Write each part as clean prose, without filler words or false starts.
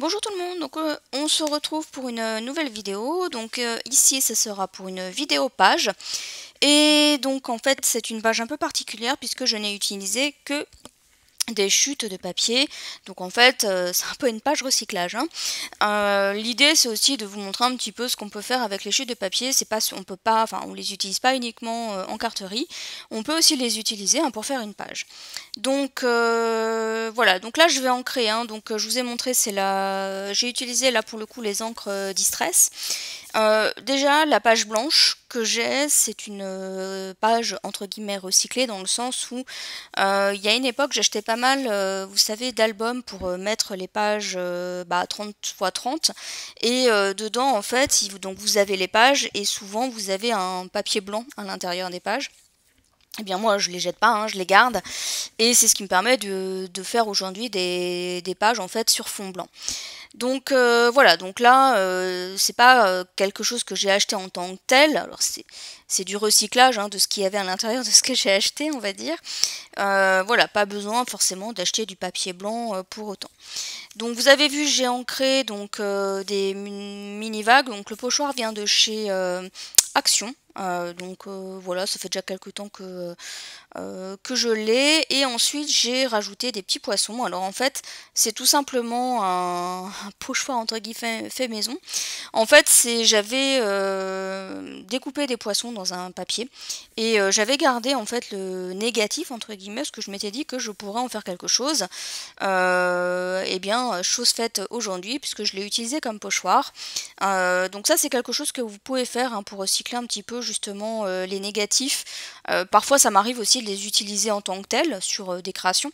Bonjour tout le monde, on se retrouve pour une nouvelle vidéo. Ici ce sera pour une vidéo page. Et donc en fait c'est une page un peu particulière puisque je n'ai utilisé que des chutes de papier. Donc en fait c'est un peu une page recyclage, hein. L'idée c'est aussi de vous montrer un petit peu ce qu'on peut faire avec les chutes de papier. C'est pas, on peut pas, enfin on les utilise pas uniquement en carterie, on peut aussi les utiliser, hein, pour faire une page. Voilà, donc là je vais ancrer, hein. Je vous ai montré, j'ai utilisé là pour le coup les encres Distress. Déjà la page blanche que j'ai, c'est une page entre guillemets recyclée, dans le sens où il y a une époque j'achetais pas mal, vous savez, d'albums pour mettre les pages 30 x 30, et dedans en fait donc vous avez les pages et souvent vous avez un papier blanc à l'intérieur des pages. Eh bien moi je les jette pas, hein, je les garde, et c'est ce qui me permet de faire aujourd'hui des pages en fait sur fond blanc. Voilà, donc là c'est pas quelque chose que j'ai acheté en tant que tel. Alors c'est du recyclage, hein, de ce qu'il y avait à l'intérieur de ce que j'ai acheté, on va dire. Voilà, pas besoin forcément d'acheter du papier blanc pour autant. Donc vous avez vu, j'ai ancré des mini vagues. Donc le pochoir vient de chez Action. Voilà, ça fait déjà quelques temps que je l'ai. Et ensuite j'ai rajouté des petits poissons. Alors en fait c'est tout simplement un pochoir entre guillemets fait maison. En fait j'avais découpé des poissons dans un papier, et j'avais gardé en fait le négatif entre guillemets, parce que je m'étais dit que je pourrais en faire quelque chose. Et bien chose faite aujourd'hui, puisque je l'ai utilisé comme pochoir. Donc ça c'est quelque chose que vous pouvez faire, hein, pour recycler un petit peu justement les négatifs. Parfois ça m'arrive aussi de les utiliser en tant que tels sur des créations.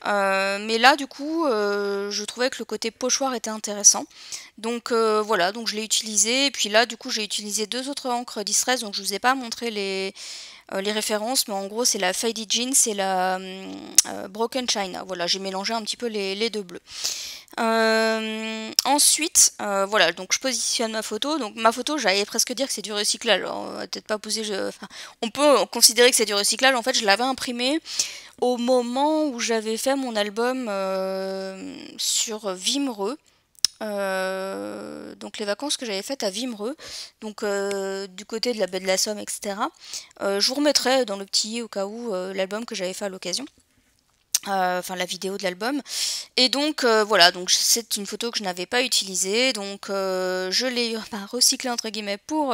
Mais là du coup je trouvais que le côté pochoir était intéressant. Voilà, donc je l'ai utilisé. Et puis là du coup j'ai utilisé deux autres encres Distress. Donc je vous ai pas montré les références, mais en gros c'est la Faded Jeans et la Broken China. Voilà, j'ai mélangé un petit peu les deux bleus. Ensuite, voilà, donc je positionne ma photo. Donc ma photo, j'allais presque dire que c'est du recyclage. Alors, on va peut-être pas poser. Enfin, on peut considérer que c'est du recyclage. En fait, je l'avais imprimé au moment où j'avais fait mon album sur Vimereux. Donc les vacances que j'avais faites à Vimereux, du côté de la baie de la Somme, etc. Je vous remettrai dans le petit au cas où l'album que j'avais fait à l'occasion. Enfin la vidéo de l'album. Et voilà, donc c'est une photo que je n'avais pas utilisée, donc je l'ai recyclée entre guillemets pour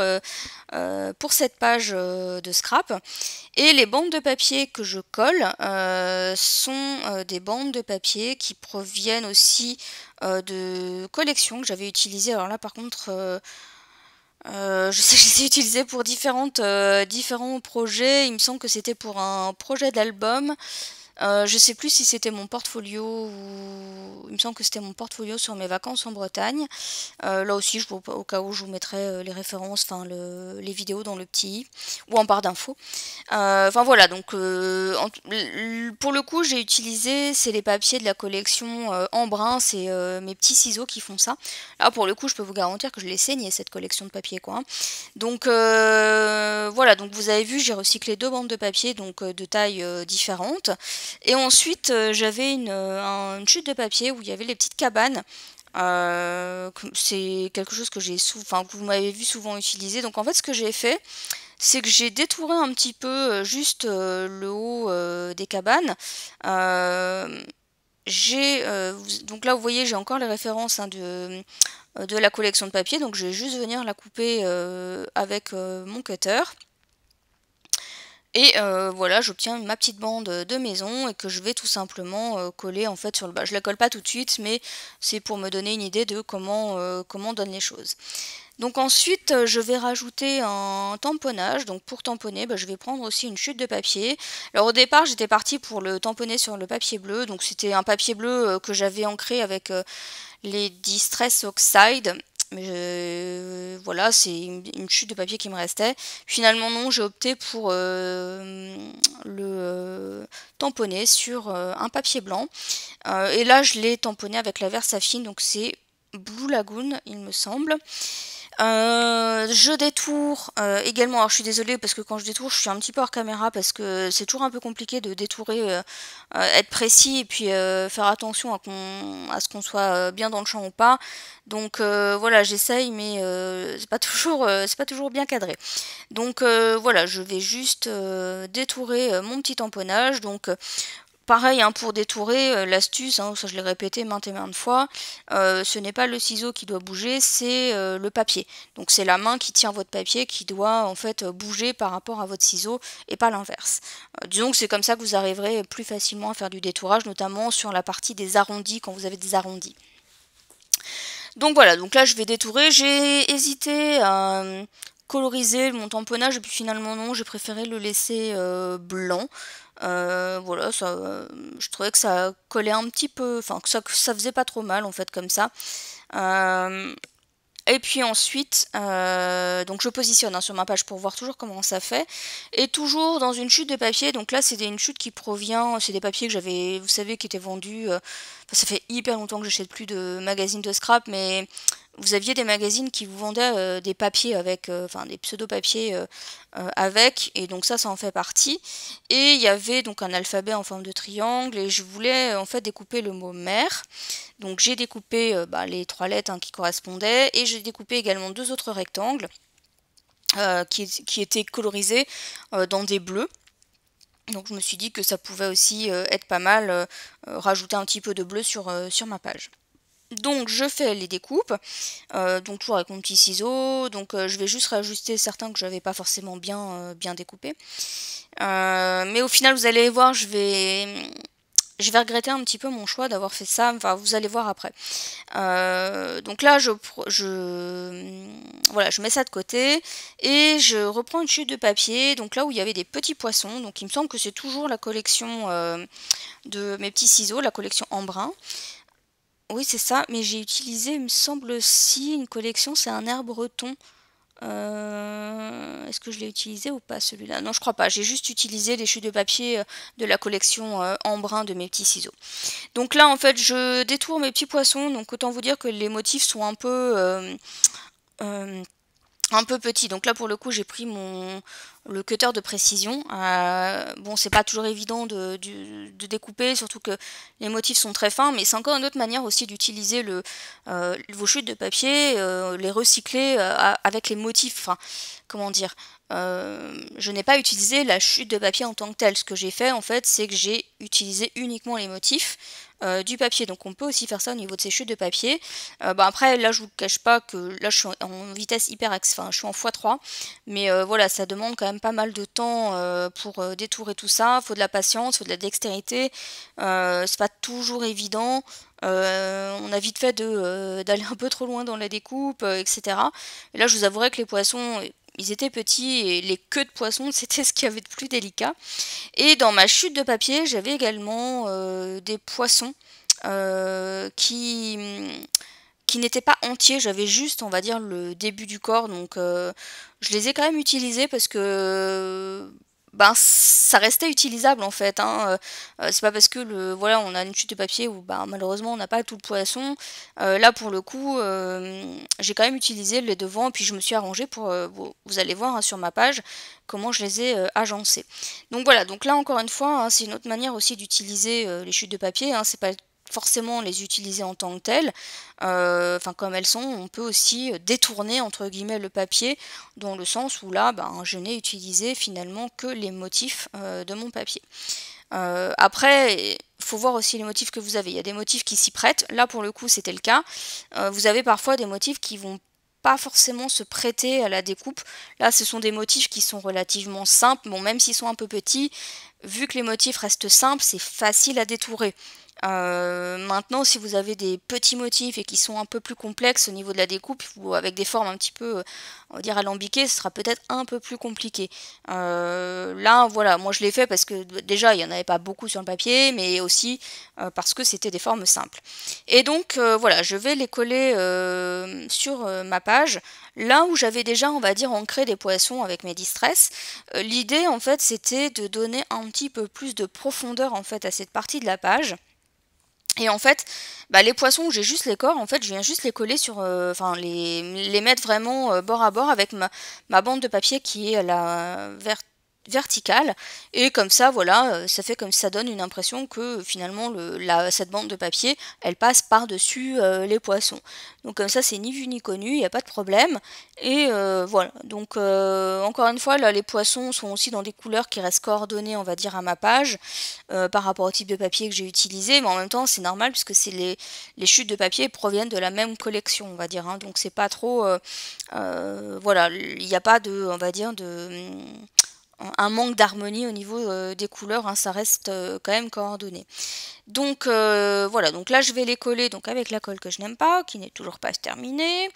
cette page de scrap. Et les bandes de papier que je colle sont des bandes de papier qui proviennent aussi de collections que j'avais utilisées. Alors là par contre je sais que je les ai utilisées pour différents projets. Il me semble que c'était pour un projet d'album. Je sais plus si c'était mon portfolio ou... Il me semble que c'était mon portfolio sur mes vacances en Bretagne. Là aussi, au cas où, je vous mettrai les références, enfin les vidéos dans le petit ou en barre d'infos. Enfin voilà, pour le coup, j'ai utilisé, c'est les papiers de la collection Embrun, c'est mes petits ciseaux qui font ça. Là, pour le coup, je peux vous garantir que je l'ai saigné, cette collection de papier, quoi, hein. Voilà, donc vous avez vu, j'ai recyclé deux bandes de papier, donc de tailles différentes. Et ensuite, j'avais une chute de papier où il y avait les petites cabanes. C'est quelque chose que que vous m'avez vu souvent utiliser. Donc en fait, ce que j'ai fait, c'est que j'ai détouré un petit peu juste le haut des cabanes. Donc là, vous voyez, j'ai encore les références, hein, de la collection de papier. Donc je vais juste venir la couper avec mon cutter. Et voilà, j'obtiens ma petite bande de maison, et que je vais tout simplement coller en fait sur le bas. Je la colle pas tout de suite, mais c'est pour me donner une idée de comment on donne les choses. Donc ensuite, je vais rajouter un tamponnage. Donc pour tamponner, je vais prendre aussi une chute de papier. Alors au départ, j'étais partie pour le tamponner sur le papier bleu. Donc c'était un papier bleu que j'avais ancré avec les Distress Oxide. Mais voilà, c'est une chute de papier qui me restait. Finalement non, j'ai opté pour le tamponner sur un papier blanc. Et là, je l'ai tamponné avec la Versafine, donc c'est Blue Lagoon, il me semble. Je détourne également, alors je suis désolée parce que quand je détourne, je suis un petit peu hors caméra parce que c'est toujours un peu compliqué de détourer, être précis et puis faire attention à ce qu'on soit bien dans le champ ou pas. Donc voilà, j'essaye, mais c'est pas toujours bien cadré. Donc voilà, je vais juste détourer mon petit tamponnage. Donc pareil, hein, pour détourer, l'astuce, hein, ça je l'ai répété maintes et maintes fois, ce n'est pas le ciseau qui doit bouger, c'est le papier. Donc c'est la main qui tient votre papier qui doit en fait bouger par rapport à votre ciseau et pas l'inverse. Disons que c'est comme ça que vous arriverez plus facilement à faire du détourage, notamment sur la partie des arrondis, quand vous avez des arrondis. Donc voilà, donc là je vais détourer. J'ai hésité à coloriser mon tamponnage et puis finalement non, j'ai préféré le laisser blanc. Voilà, ça, je trouvais que ça collait un petit peu, enfin que ça faisait pas trop mal en fait comme ça. Et puis ensuite, donc je positionne hein, sur ma page pour voir toujours comment ça fait. Et toujours dans une chute de papier, donc là c'était une chute qui provient, c'est des papiers que j'avais, vous savez, qui étaient vendus, ça fait hyper longtemps que j'achète plus de magazines de scrap, mais vous aviez des magazines qui vous vendaient des papiers avec, enfin des pseudo-papiers avec, et donc ça en fait partie. Et il y avait donc un alphabet en forme de triangle, et je voulais en fait découper le mot mère. Donc j'ai découpé les 3 lettres hein, qui correspondaient, et j'ai découpé également 2 autres rectangles qui étaient colorisés dans des bleus. Donc je me suis dit que ça pouvait aussi être pas mal, rajouter un petit peu de bleu sur ma page. Donc je fais les découpes, donc toujours avec mon petit ciseau, donc je vais juste réajuster certains que j'avais pas forcément bien découpés. Mais au final vous allez voir, je vais regretter un petit peu mon choix d'avoir fait ça, enfin vous allez voir après. Donc là voilà, je mets ça de côté et je reprends une chute de papier, donc là où il y avait des petits poissons, donc il me semble que c'est toujours la collection de mes petits ciseaux, la collection Embrun. Oui c'est ça, mais j'ai utilisé, il me semble aussi, une collection, c'est un air breton. Est-ce que je l'ai utilisé ou pas celui-là? Non, je crois pas. J'ai juste utilisé les chutes de papier de la collection Embrun de mes petits ciseaux. Donc là, en fait, je détourne mes petits poissons. Donc autant vous dire que les motifs sont un peu petit, donc là pour le coup j'ai pris le cutter de précision. Bon, c'est pas toujours évident de découper, surtout que les motifs sont très fins, mais c'est encore une autre manière aussi d'utiliser vos chutes de papier, les recycler avec les motifs, enfin comment dire, je n'ai pas utilisé la chute de papier en tant que telle. Ce que j'ai fait en fait, c'est que j'ai utilisé uniquement les motifs du papier. Donc on peut aussi faire ça au niveau de ces chutes de papier. Après là je vous cache pas que là je suis en vitesse enfin je suis en x3, mais voilà, ça demande quand même pas mal de temps pour détourer tout ça. Faut de la patience, faut de la dextérité, c'est pas toujours évident. On a vite fait d'aller un peu trop loin dans la découpe, etc. Et là je vous avouerai que les poissons, ils étaient petits et les queues de poissons c'était ce qu'il y avait de plus délicat. Et dans ma chute de papier, j'avais également des poissons qui n'étaient pas entiers, j'avais juste, on va dire, le début du corps, donc je les ai quand même utilisés parce que ben, ça restait utilisable en fait, hein. C'est pas parce que voilà, on a une chute de papier où ben, malheureusement on n'a pas tout le poisson. Là pour le coup, j'ai quand même utilisé les devants, puis je me suis arrangée pour, vous allez voir hein, sur ma page, comment je les ai agencés. Donc voilà, donc là encore une fois, hein, c'est une autre manière aussi d'utiliser les chutes de papier, hein, c'est pas forcément les utiliser en tant que telles, enfin comme elles sont, on peut aussi détourner entre guillemets le papier, dans le sens où là, ben, je n'ai utilisé finalement que les motifs de mon papier. Après, il faut voir aussi les motifs que vous avez. Il y a des motifs qui s'y prêtent, là pour le coup c'était le cas. Vous avez parfois des motifs qui vont pas forcément se prêter à la découpe. Là, ce sont des motifs qui sont relativement simples. Bon, même s'ils sont un peu petits, vu que les motifs restent simples, c'est facile à détourer. Maintenant, si vous avez des petits motifs et qui sont un peu plus complexes au niveau de la découpe ou avec des formes un petit peu, on va dire, alambiquées, ce sera peut-être un peu plus compliqué. Là, voilà, moi je l'ai fait parce que déjà, il n'y en avait pas beaucoup sur le papier, mais aussi parce que c'était des formes simples. Et donc, voilà, je vais les coller sur ma page, là où j'avais déjà, on va dire, ancré des poissons avec mes distress. L'idée, en fait, c'était de donner un petit peu plus de profondeur, en fait, à cette partie de la page. Et en fait, bah, les poissons où j'ai juste les corps, en fait, je viens juste les coller sur, enfin les mettre vraiment bord à bord avec ma bande de papier qui est à la verticale. Et comme ça, voilà, ça fait comme ça donne une impression que finalement cette bande de papier, elle passe par-dessus les poissons. Donc comme ça, c'est ni vu ni connu, il n'y a pas de problème. Et voilà, donc encore une fois, là, les poissons sont aussi dans des couleurs qui restent coordonnées, on va dire, à ma page par rapport au type de papier que j'ai utilisé, mais en même temps c'est normal puisque les chutes de papier proviennent de la même collection, on va dire, hein, donc c'est pas trop, voilà, il n'y a pas de, on va dire, un manque d'harmonie au niveau des couleurs, hein, ça reste quand même coordonné. Donc voilà, donc là je vais les coller donc avec la colle que je n'aime pas, qui n'est toujours pas terminée.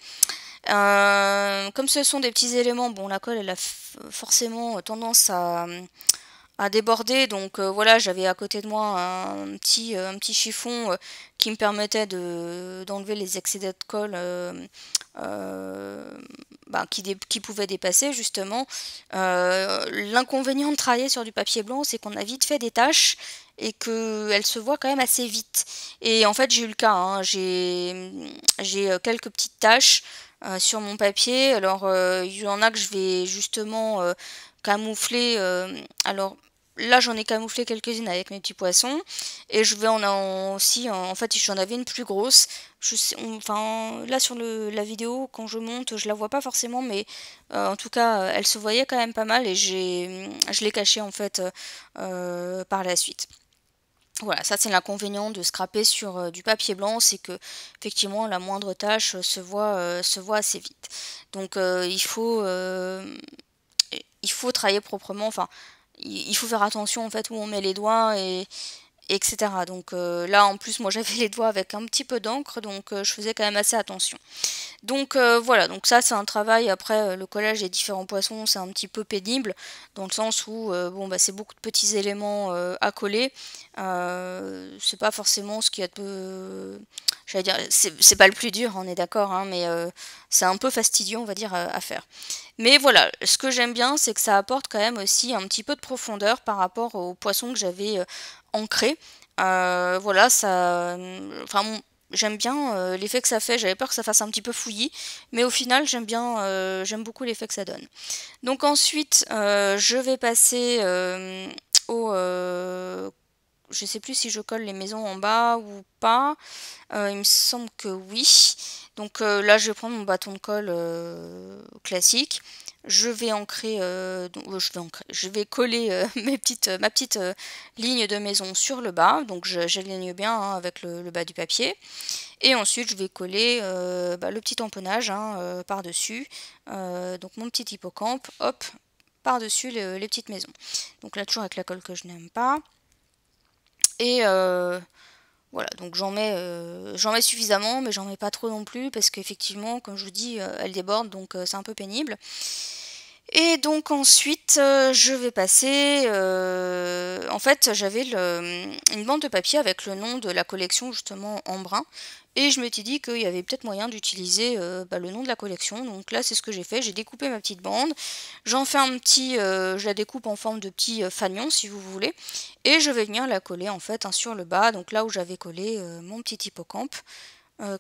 Comme ce sont des petits éléments, bon la colle elle a forcément tendance à déborder, donc voilà, j'avais à côté de moi un petit chiffon qui me permettait d'enlever les excédents de colle qui pouvaient dépasser justement. L'inconvénient de travailler sur du papier blanc, c'est qu'on a vite fait des taches et qu'elles se voient quand même assez vite. Et en fait j'ai eu le cas, hein, j'ai quelques petites taches sur mon papier. Alors il y en a que je vais justement camoufler. Alors là j'en ai camouflé quelques-unes avec mes petits poissons et je vais aussi en fait j'en avais une plus grosse. Enfin là sur la vidéo quand je monte je la vois pas forcément, mais en tout cas elle se voyait quand même pas mal et je l'ai cachée en fait par la suite. Voilà, ça c'est l'inconvénient de scraper sur du papier blanc, c'est que effectivement la moindre tâche se voit assez vite. Donc il faut travailler proprement, enfin il faut faire attention en fait où on met les doigts etc. Donc là en plus moi j'avais les doigts avec un petit peu d'encre, donc je faisais quand même assez attention. Donc voilà, donc ça c'est un travail. Après le collage des différents poissons c'est un petit peu pénible dans le sens où bon bah c'est beaucoup de petits éléments à coller. C'est pas forcément ce qu'il y a de peu, j'allais dire, c'est pas le plus dur, on est d'accord, hein, mais c'est un peu fastidieux on va dire à faire. Mais voilà, ce que j'aime bien c'est que ça apporte quand même aussi un petit peu de profondeur par rapport aux poissons que j'avais ancrés. Voilà, ça, enfin j'aime bien l'effet que ça fait. J'avais peur que ça fasse un petit peu fouillis, mais au final j'aime bien, j'aime beaucoup l'effet que ça donne. Donc ensuite je vais passer au je sais plus si je colle les maisons en bas ou pas. Il me semble que oui. Donc là je vais prendre mon bâton de colle classique. Je vais ancrer, je vais coller ma petite ligne de maison sur le bas. Donc j'aligne bien hein, avec le bas du papier. Et ensuite je vais coller le petit tamponnage hein, par-dessus. Donc mon petit hippocampe, hop, par-dessus les petites maisons. Donc là toujours avec la colle que je n'aime pas. Et voilà, donc j'en mets suffisamment, mais j'en mets pas trop non plus, parce qu'effectivement, comme je vous dis, elle déborde, donc c'est un peu pénible. Et donc ensuite, je vais passer... en fait, j'avais une bande de papier avec le nom de la collection, justement, en brun. Et je m'étais dit qu'il y avait peut-être moyen d'utiliser le nom de la collection. Donc là, c'est ce que j'ai fait. J'ai découpé ma petite bande. J'en fais un petit... je la découpe en forme de petit fanion, si vous voulez. Et je vais venir la coller, en fait, hein, sur le bas. Donc là où j'avais collé mon petit hippocampe.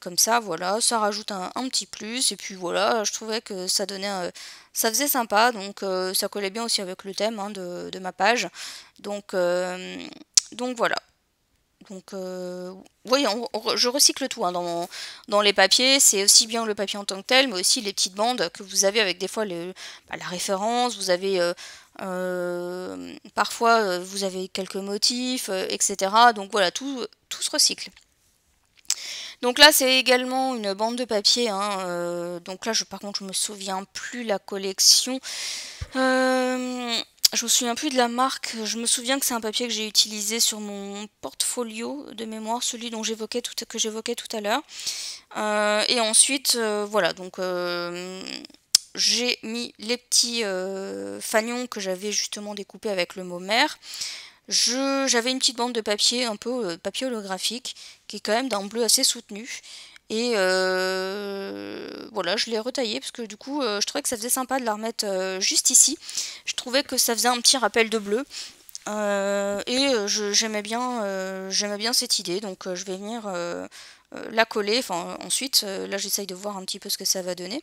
Comme ça, voilà, ça rajoute un petit plus. Et puis voilà, je trouvais que ça donnait, ça faisait sympa. Donc ça collait bien aussi avec le thème hein, de ma page. Donc, donc voilà. Donc, oui, je recycle tout hein, dans les papiers. C'est aussi bien le papier en tant que tel, mais aussi les petites bandes que vous avez avec des fois la référence. Vous avez parfois vous avez quelques motifs, etc. Donc voilà, tout se recycle. Donc là, c'est également une bande de papier. Hein, donc là, par contre, je me souviens plus la collection. Je me souviens plus de la marque. Je me souviens que c'est un papier que j'ai utilisé sur mon portfolio de mémoire, celui dont que j'évoquais tout à l'heure. Et ensuite, voilà. Donc j'ai mis les petits fanions que j'avais justement découpés avec le mot mère. J'avais une petite bande de papier, un peu papier holographique, qui est quand même d'un bleu assez soutenu. Et voilà, je l'ai retaillé parce que du coup, je trouvais que ça faisait sympa de la remettre juste ici. Je trouvais que ça faisait un petit rappel de bleu. J'aimais bien cette idée, donc je vais venir la coller. Enfin, ensuite, là j'essaye de voir un petit peu ce que ça va donner.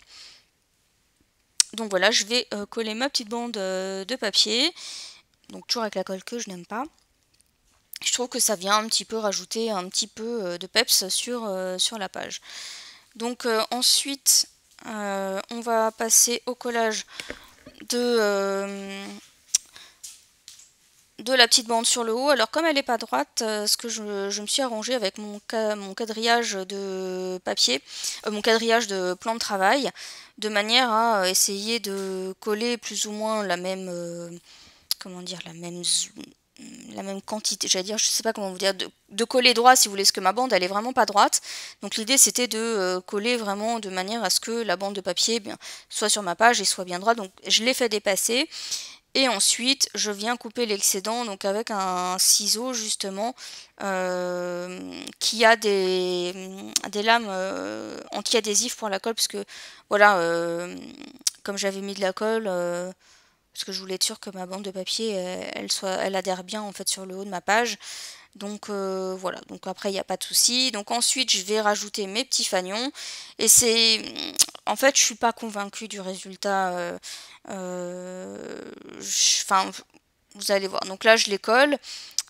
Donc voilà, je vais coller ma petite bande de papier, donc toujours avec la colle que je n'aime pas. Je trouve que ça vient un petit peu rajouter un petit peu de peps sur la page. Donc ensuite, on va passer au collage de, de la petite bande sur le haut. Alors comme elle n'est pas droite, ce que je me suis arrangé avec mon quadrillage de papier, mon quadrillage de plan de travail, de manière à essayer de coller plus ou moins la même, comment dire, la même quantité, j'allais dire, je sais pas comment vous dire, de coller droit si vous voulez, parce que ma bande elle est vraiment pas droite. Donc l'idée c'était de coller vraiment de manière à ce que la bande de papier soit sur ma page et soit bien droite. Donc je l'ai fait dépasser. Et ensuite, je viens couper l'excédent donc avec un ciseau justement qui a des lames anti-adhésives pour la colle, parce que voilà, comme j'avais mis de la colle, parce que je voulais être sûre que ma bande de papier elle adhère bien en fait sur le haut de ma page. Donc voilà, donc après il n'y a pas de souci. Donc ensuite je vais rajouter mes petits fanions. Et c'est... En fait je suis pas convaincue du résultat. Enfin, vous allez voir. Donc là je les colle.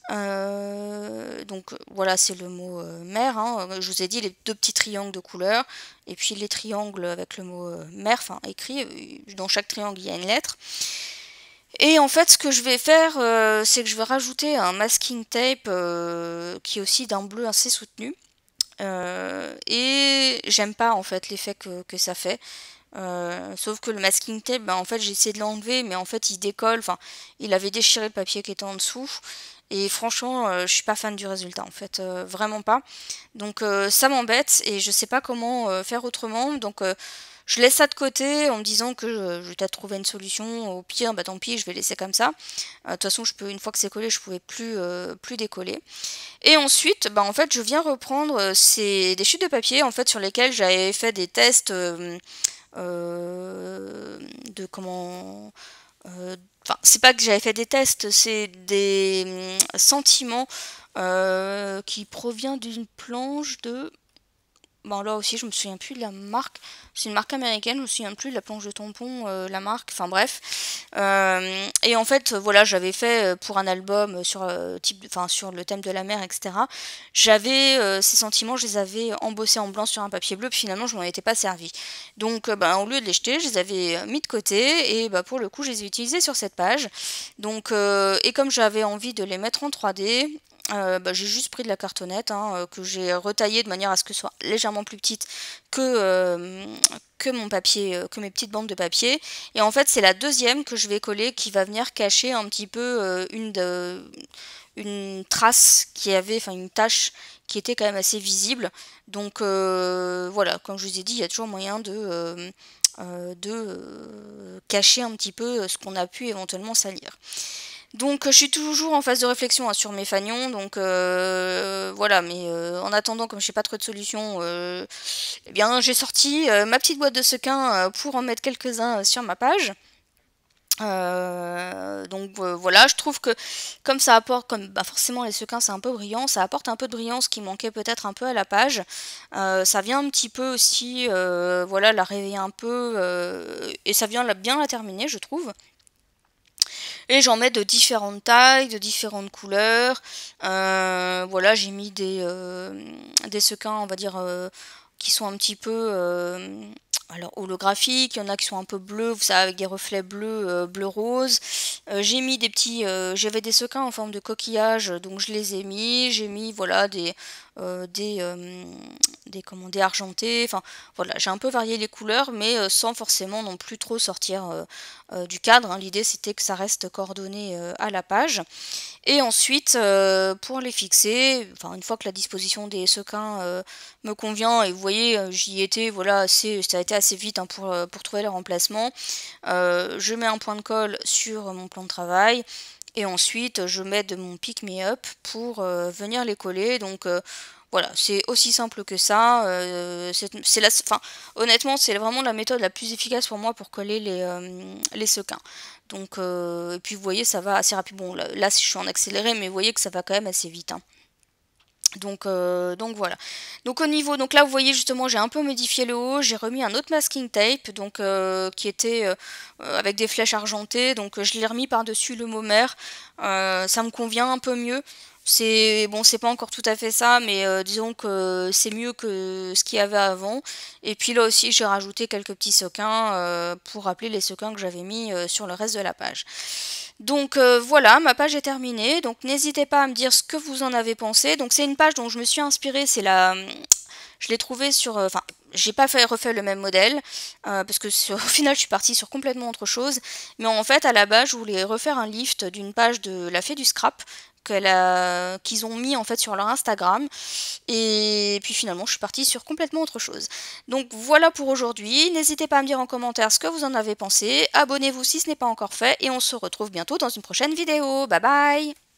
Donc voilà, c'est le mot mer, hein. Je vous ai dit les deux petits triangles de couleur. Et puis les triangles avec le mot mer, enfin écrit. Dans chaque triangle il y a une lettre. Et en fait, ce que je vais faire, c'est que je vais rajouter un masking tape qui est aussi d'un bleu assez soutenu. Et j'aime pas en fait l'effet que ça fait. Sauf que le masking tape, en fait, j'ai essayé de l'enlever, mais en fait, il décolle. Enfin, il avait déchiré le papier qui était en dessous. Et franchement, je suis pas fan du résultat, en fait, vraiment pas. Donc ça m'embête et je sais pas comment faire autrement. Donc je laisse ça de côté en me disant que je vais peut-être trouver une solution. Au pire, bah tant pis, je vais laisser comme ça. De toute façon, une fois que c'est collé, je pouvais plus décoller. Et ensuite, bah en fait, je viens reprendre des chutes de papier en fait sur lesquelles j'avais fait des tests de comment. Enfin, c'est pas que j'avais fait des tests, c'est des sentiments qui provient d'une planche de... Bon, là aussi, je me souviens plus de la marque. C'est une marque américaine, je me souviens plus de la planche de tampon, la marque, enfin bref. Et en fait, voilà, j'avais fait pour un album sur, sur le thème de la mer, etc. J'avais ces sentiments, je les avais embossés en blanc sur un papier bleu, puis finalement, je m'en étais pas servi. Donc, au lieu de les jeter, je les avais mis de côté, et pour le coup, je les ai utilisés sur cette page. Donc, et comme j'avais envie de les mettre en 3D, j'ai juste pris de la cartonnette que j'ai retaillée de manière à ce que ce soit légèrement plus petite que mon papier, que mes petites bandes de papier. Et en fait, c'est la deuxième que je vais coller qui va venir cacher un petit peu une trace qui avait, enfin une tache qui était quand même assez visible. Donc voilà, comme je vous ai dit, il y a toujours moyen de cacher un petit peu ce qu'on a pu éventuellement salir. Donc je suis toujours en phase de réflexion sur mes fanions, donc voilà, mais en attendant, comme je n'ai pas trop de solutions, eh bien j'ai sorti ma petite boîte de sequins pour en mettre quelques-uns sur ma page. Donc voilà, je trouve que comme ça apporte, comme forcément les sequins c'est un peu brillant, ça apporte un peu de brillance qui manquait peut-être un peu à la page. Ça vient un petit peu aussi, voilà, la réveiller un peu, et ça vient bien la terminer, je trouve. Et j'en mets de différentes tailles, de différentes couleurs. Voilà, j'ai mis des sequins, on va dire, qui sont un petit peu alors holographiques. Il y en a qui sont un peu bleus, vous savez, avec des reflets bleus, bleu rose. J'ai mis j'avais des sequins en forme de coquillage, donc je les ai mis. J'ai mis voilà des argentés. Enfin voilà, j'ai un peu varié les couleurs, mais sans forcément non plus trop sortir du cadre. L'idée c'était que ça reste coordonné à la page. Et ensuite, pour les fixer, enfin une fois que la disposition des sequins me convient, et vous voyez, j'y étais, voilà, ça a été assez vite pour trouver leur emplacement. Je mets un point de colle sur mon plan de travail. Et ensuite, je mets de mon pick me up pour venir les coller. Donc Voilà, c'est aussi simple que ça. Enfin, honnêtement, c'est vraiment la méthode la plus efficace pour moi pour coller les sequins. Donc, et puis vous voyez, ça va assez rapide. Bon, là, je suis en accéléré, mais vous voyez que ça va quand même assez vite, hein. Donc voilà. Donc au niveau, donc là vous voyez justement j'ai un peu modifié le haut, j'ai remis un autre masking tape donc qui était avec des flèches argentées, donc je l'ai remis par-dessus le Momère. Ça me convient un peu mieux. C'est bon, c'est pas encore tout à fait ça, mais disons que c'est mieux que ce qu'il y avait avant. Et puis là aussi j'ai rajouté quelques petits sequins pour rappeler les sequins que j'avais mis sur le reste de la page. Donc voilà, ma page est terminée. Donc n'hésitez pas à me dire ce que vous en avez pensé. Donc c'est une page dont je me suis inspirée, c'est la... Je l'ai trouvée sur... Enfin, j'ai pas refait le même modèle, parce que au final je suis partie sur complètement autre chose. Mais en fait, à la base, je voulais refaire un lift d'une page de la Fée du Scrap qu'ils ont mis en fait sur leur Instagram. Et puis finalement, je suis partie sur complètement autre chose. Donc voilà pour aujourd'hui. N'hésitez pas à me dire en commentaire ce que vous en avez pensé. Abonnez-vous si ce n'est pas encore fait. Et on se retrouve bientôt dans une prochaine vidéo. Bye bye!